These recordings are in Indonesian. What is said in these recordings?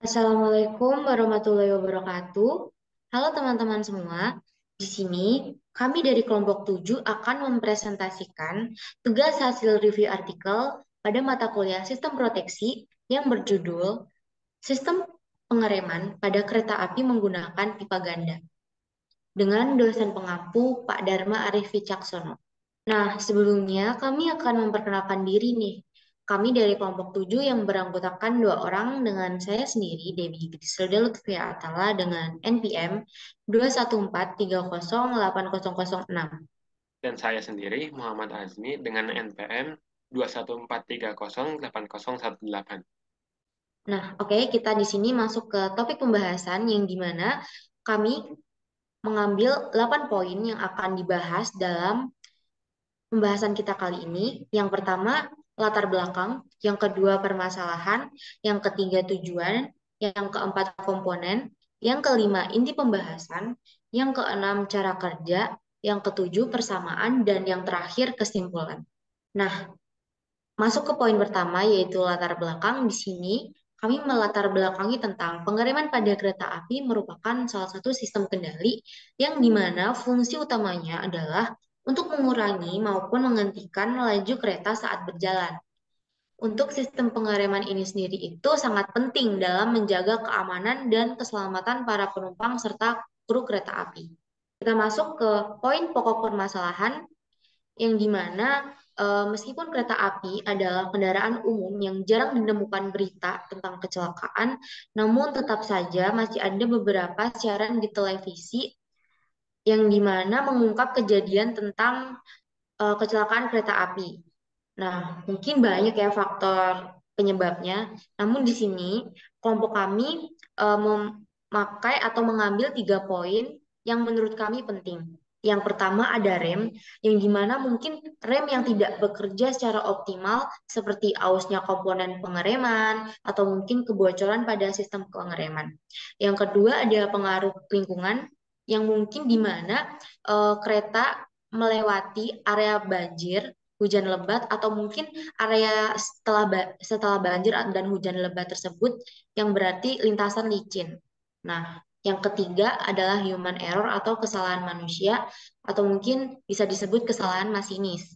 Assalamualaikum warahmatullahi wabarakatuh. Halo teman-teman semua. Di sini kami dari kelompok 7 akan mempresentasikan tugas hasil review artikel pada mata kuliah Sistem Proteksi yang berjudul Sistem Pengereman pada Kereta Api Menggunakan Pipa Ganda dengan dosen pengampu Pak Dharma Arif Wicaksono. Nah, sebelumnya kami akan memperkenalkan diri nih. Kami dari kelompok 7 yang beranggotakan dua orang dengan saya sendiri, Dewi Griselda Lutfia Atala dengan NPM 214308006. Dan saya sendiri, Muhammad Azmi, dengan NPM 214308018. Nah, oke, kita di sini masuk ke topik pembahasan yang dimana kami mengambil 8 poin yang akan dibahas dalam pembahasan kita kali ini. Yang pertama, latar belakang. Yang kedua, permasalahan. Yang ketiga, tujuan. Yang keempat, komponen. Yang kelima, inti pembahasan. Yang keenam, cara kerja. Yang ketujuh, persamaan. Dan yang terakhir, kesimpulan. Nah, masuk ke poin pertama, yaitu latar belakang. Di sini, kami melatar belakangi tentang pengereman pada kereta api merupakan salah satu sistem kendali yang dimana fungsi utamanya adalah untuk mengurangi maupun menghentikan laju kereta saat berjalan. Untuk sistem pengereman ini sendiri itu sangat penting dalam menjaga keamanan dan keselamatan para penumpang serta kru kereta api. Kita masuk ke poin pokok permasalahan yang dimana meskipun kereta api adalah kendaraan umum yang jarang ditemukan berita tentang kecelakaan, namun tetap saja masih ada beberapa siaran di televisi yang dimana mengungkap kejadian tentang kecelakaan kereta api. Nah, mungkin banyak ya faktor penyebabnya. Namun di sini kelompok kami memakai atau mengambil 3 poin yang menurut kami penting. Yang pertama ada rem, yang dimana mungkin rem yang tidak bekerja secara optimal seperti ausnya komponen pengereman atau mungkin kebocoran pada sistem pengereman. Yang kedua ada pengaruh lingkungan yang mungkin di mana kereta melewati area banjir, hujan lebat atau mungkin area setelah banjir dan hujan lebat tersebut yang berarti lintasan licin. Nah, yang ketiga adalah human error atau kesalahan manusia atau mungkin bisa disebut kesalahan masinis.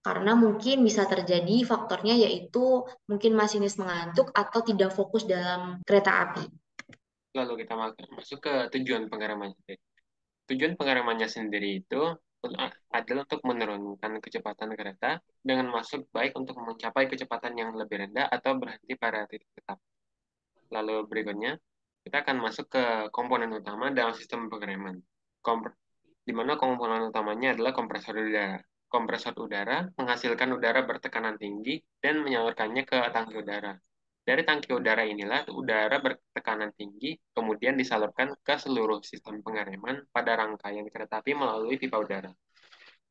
Karena mungkin bisa terjadi faktornya yaitu mungkin masinis mengantuk atau tidak fokus dalam kereta api. Lalu kita masuk ke tujuan pengereman. Tujuan pengeremannya sendiri itu adalah untuk menurunkan kecepatan kereta dengan maksud baik untuk mencapai kecepatan yang lebih rendah atau berhenti pada titik tetap. Lalu berikutnya, kita akan masuk ke komponen utama dalam sistem pengereman. Komp- di mana komponen utamanya adalah kompresor udara. Kompresor udara menghasilkan udara bertekanan tinggi dan menyalurkannya ke tangki udara. Dari tangki udara inilah udara bertekanan tinggi kemudian disalurkan ke seluruh sistem pengereman pada rangkaian kereta api melalui pipa udara.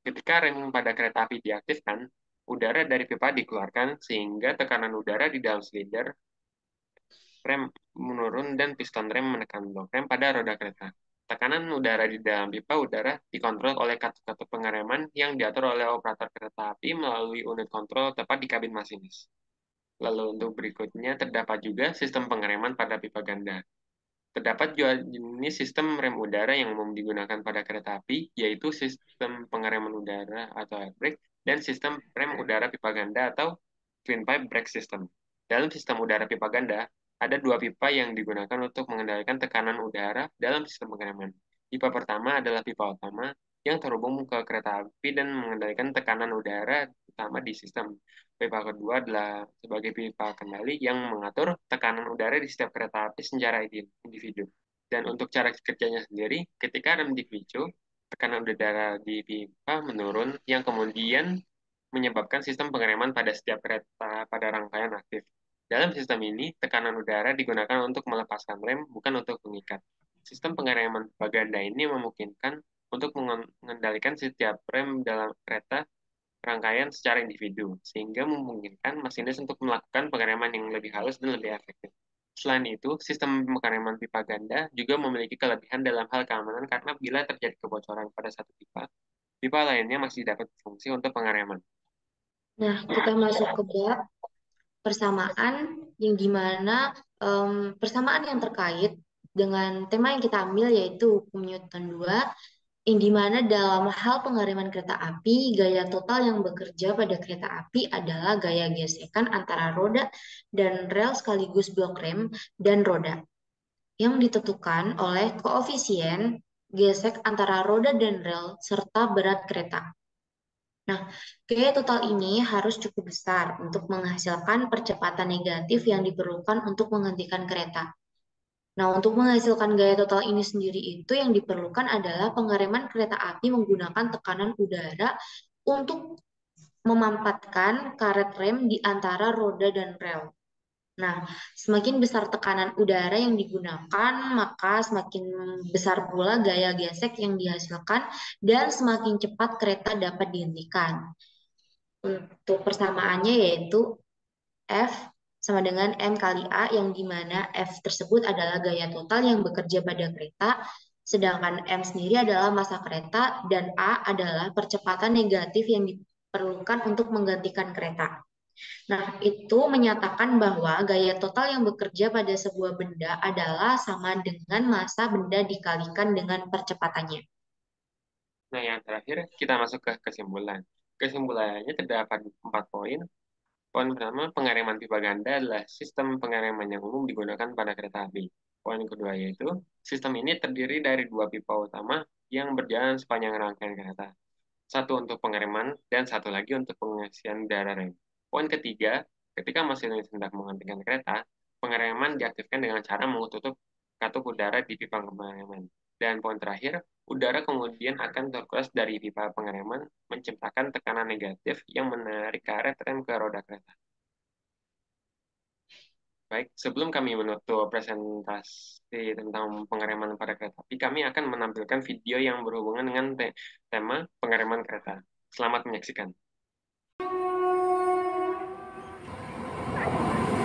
Ketika rem pada kereta api diaktifkan, udara dari pipa dikeluarkan sehingga tekanan udara di dalam silinder rem menurun dan piston rem menekan blok rem pada roda kereta. Tekanan udara di dalam pipa udara dikontrol oleh katup-katup pengereman yang diatur oleh operator kereta api melalui unit kontrol tepat di kabin masinis. Lalu untuk berikutnya terdapat juga sistem pengereman pada pipa ganda. Terdapat dua jenis sistem rem udara yang umum digunakan pada kereta api, yaitu sistem pengereman udara atau air brake dan sistem rem udara pipa ganda atau twin pipe brake system. Dalam sistem udara pipa ganda, ada dua pipa yang digunakan untuk mengendalikan tekanan udara dalam sistem pengereman. Pipa pertama adalah pipa utama yang terhubung ke kereta api dan mengendalikan tekanan udara utama di sistem. Pipa kedua adalah sebagai pipa kendali yang mengatur tekanan udara di setiap kereta api secara individu. Dan untuk cara kerjanya sendiri, ketika rem dipicu, tekanan udara di pipa menurun yang kemudian menyebabkan sistem pengereman pada setiap kereta pada rangkaian aktif. Dalam sistem ini, tekanan udara digunakan untuk melepaskan rem, bukan untuk mengikat. Sistem pengereman propaganda ini memungkinkan untuk mengendalikan setiap rem dalam kereta rangkaian secara individu, sehingga memungkinkan masinis untuk melakukan pengereman yang lebih halus dan lebih efektif. Selain itu, sistem pengereman pipa ganda juga memiliki kelebihan dalam hal keamanan karena bila terjadi kebocoran pada satu pipa, pipa lainnya masih dapat berfungsi untuk pengereman. Nah, kita masuk ke bab persamaan yang dimana persamaan yang terkait dengan tema yang kita ambil yaitu hukum Newton 2, yang dimana dalam hal pengereman kereta api, gaya total yang bekerja pada kereta api adalah gaya gesekan antara roda dan rel sekaligus blok rem dan roda, yang ditentukan oleh koefisien gesek antara roda dan rel serta berat kereta. Nah, gaya total ini harus cukup besar untuk menghasilkan percepatan negatif yang diperlukan untuk menghentikan kereta. Nah, untuk menghasilkan gaya total ini sendiri itu yang diperlukan adalah pengereman kereta api menggunakan tekanan udara untuk memampatkan karet rem di antara roda dan rel. Nah, semakin besar tekanan udara yang digunakan, maka semakin besar pula gaya gesek yang dihasilkan dan semakin cepat kereta dapat dihentikan. Untuk persamaannya yaitu F sama dengan M kali A, yang dimana F tersebut adalah gaya total yang bekerja pada kereta, sedangkan M sendiri adalah massa kereta, dan A adalah percepatan negatif yang diperlukan untuk menggantikan kereta. Nah, itu menyatakan bahwa gaya total yang bekerja pada sebuah benda adalah sama dengan massa benda dikalikan dengan percepatannya. Nah, yang terakhir kita masuk ke kesimpulan. Kesimpulannya terdapat 4 poin. Poin pertama, pengereman pipa ganda adalah sistem pengereman yang umum digunakan pada kereta api. Poin kedua yaitu, sistem ini terdiri dari 2 pipa utama yang berjalan sepanjang rangkaian kereta. Satu untuk pengereman dan satu lagi untuk pengisian udara rem. Poin ketiga, ketika masinis hendak menghentikan kereta, pengereman diaktifkan dengan cara menutup katup udara di pipa pengereman. Dan poin terakhir, udara kemudian akan terkuras dari pipa pengereman, menciptakan tekanan negatif yang menarik karet rem ke roda kereta. Baik, sebelum kami menutup presentasi tentang pengereman pada kereta api, kami akan menampilkan video yang berhubungan dengan tema pengereman kereta. Selamat menyaksikan.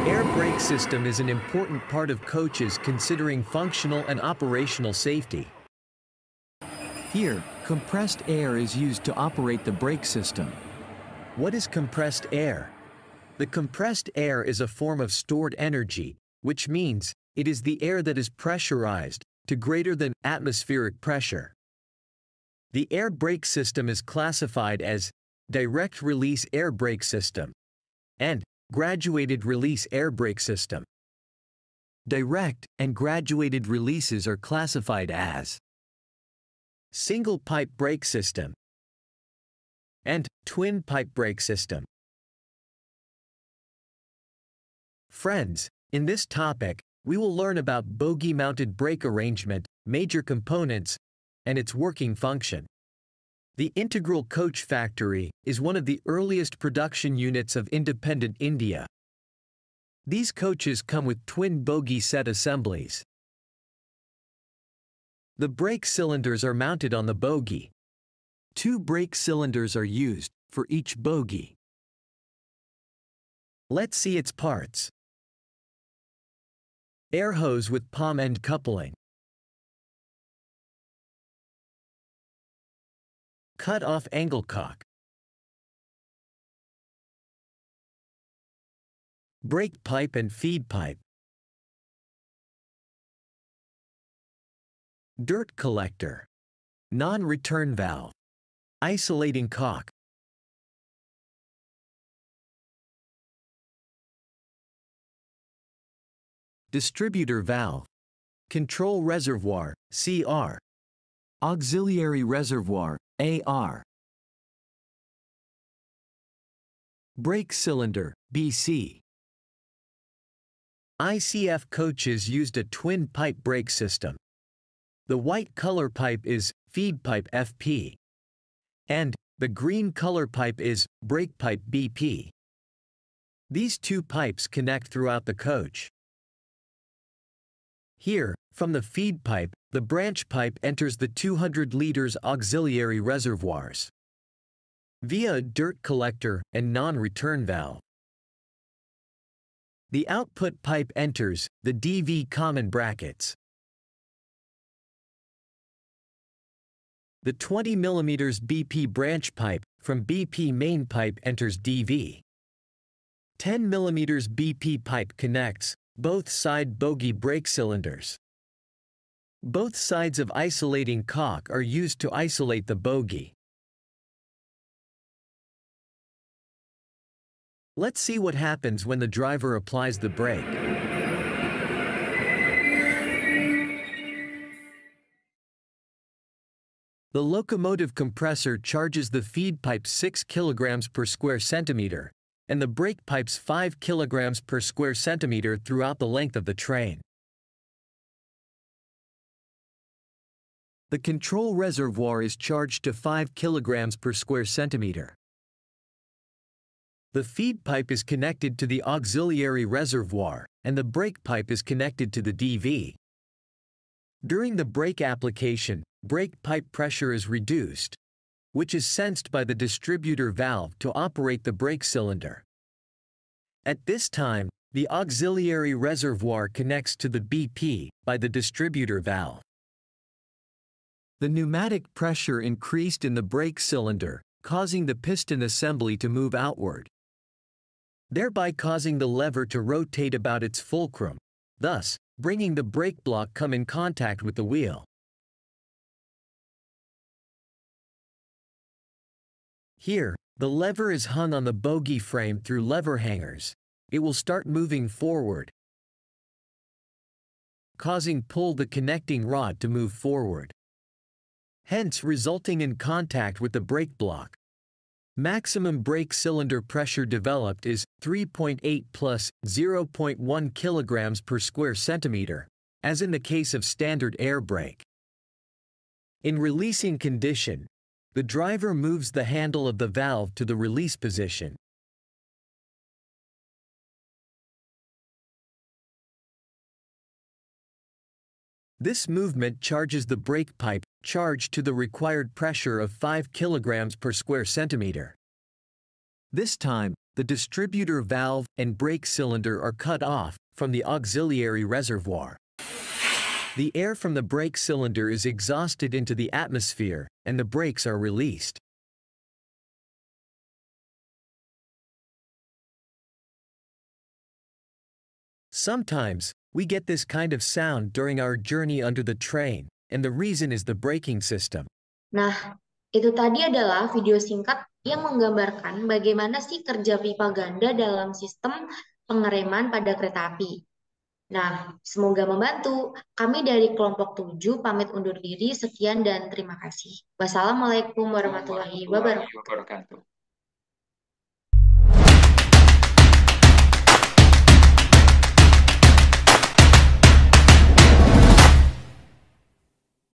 Air brake system is an important part of coaches considering functional and operational safety. Here, compressed air is used to operate the brake system. What is compressed air? The compressed air is a form of stored energy, which means it is the air that is pressurized to greater than atmospheric pressure. The air brake system is classified as direct release air brake system and graduated release air brake system. Direct and graduated releases are classified as single pipe brake system and twin pipe brake system. Friends, in this topic, we will learn about bogie-mounted brake arrangement, major components, and its working function. The Integral Coach Factory is one of the earliest production units of independent India. These coaches come with twin bogie set assemblies. The brake cylinders are mounted on the bogie. 2 brake cylinders are used for each bogie. Let's see its parts. Air hose with palm end coupling. Cut-off angle cock. Brake pipe and feed pipe. Dirt collector. Non-return valve. Isolating cock. Distributor valve. Control reservoir, CR. Auxiliary reservoir, AR. Brake cylinder, BC. ICF coaches used a twin pipe brake system. The white color pipe is feed pipe FP, and the green color pipe is brake pipe BP. These 2 pipes connect throughout the coach. Here, from the feed pipe, the branch pipe enters the 200 liters auxiliary reservoirs via a dirt collector and non-return valve. The output pipe enters the DV common brackets. The 20 mm BP branch pipe from BP main pipe enters DV. 10 mm BP pipe connects both side bogie brake cylinders. Both sides of isolating cock are used to isolate the bogie. Let's see what happens when the driver applies the brake. The locomotive compressor charges the feed pipe 6 kg per square centimeter, and the brake pipes 5 kg per square centimeter throughout the length of the train. The control reservoir is charged to 5 kg per square centimeter. The feed pipe is connected to the auxiliary reservoir, and the brake pipe is connected to the DV. During the brake application, brake pipe pressure is reduced, which is sensed by the distributor valve to operate the brake cylinder. At this time, the auxiliary reservoir connects to the BP by the distributor valve. The pneumatic pressure increased in the brake cylinder, causing the piston assembly to move outward, thereby causing the lever to rotate about its fulcrum, thus bringing the brake block come in contact with the wheel. Here, the lever is hung on the bogie frame through lever hangers. It will start moving forward, causing pull the connecting rod to move forward, hence resulting in contact with the brake block. Maximum brake cylinder pressure developed is 3.8 plus 0.1 kilograms per square centimeter, as in the case of standard air brake. In releasing condition, the driver moves the handle of the valve to the release position. This movement charges the brake pipe, charged to the required pressure of 5 kilograms per square centimeter. This time, the distributor valve and brake cylinder are cut off from the auxiliary reservoir. The air from the brake cylinder is exhausted into the atmosphere, and the brakes are released. Sometimes, we get this kind of sound during our journey under the train, and the reason is the braking system. Nah, itu tadi adalah video singkat yang menggambarkan bagaimana sih kerja pipa ganda dalam sistem pengereman pada kereta api. Nah, semoga membantu. Kami dari kelompok 7 pamit undur diri. Sekian dan terima kasih. Wassalamualaikum warahmatullahi wabarakatuh. Wabarakatuh.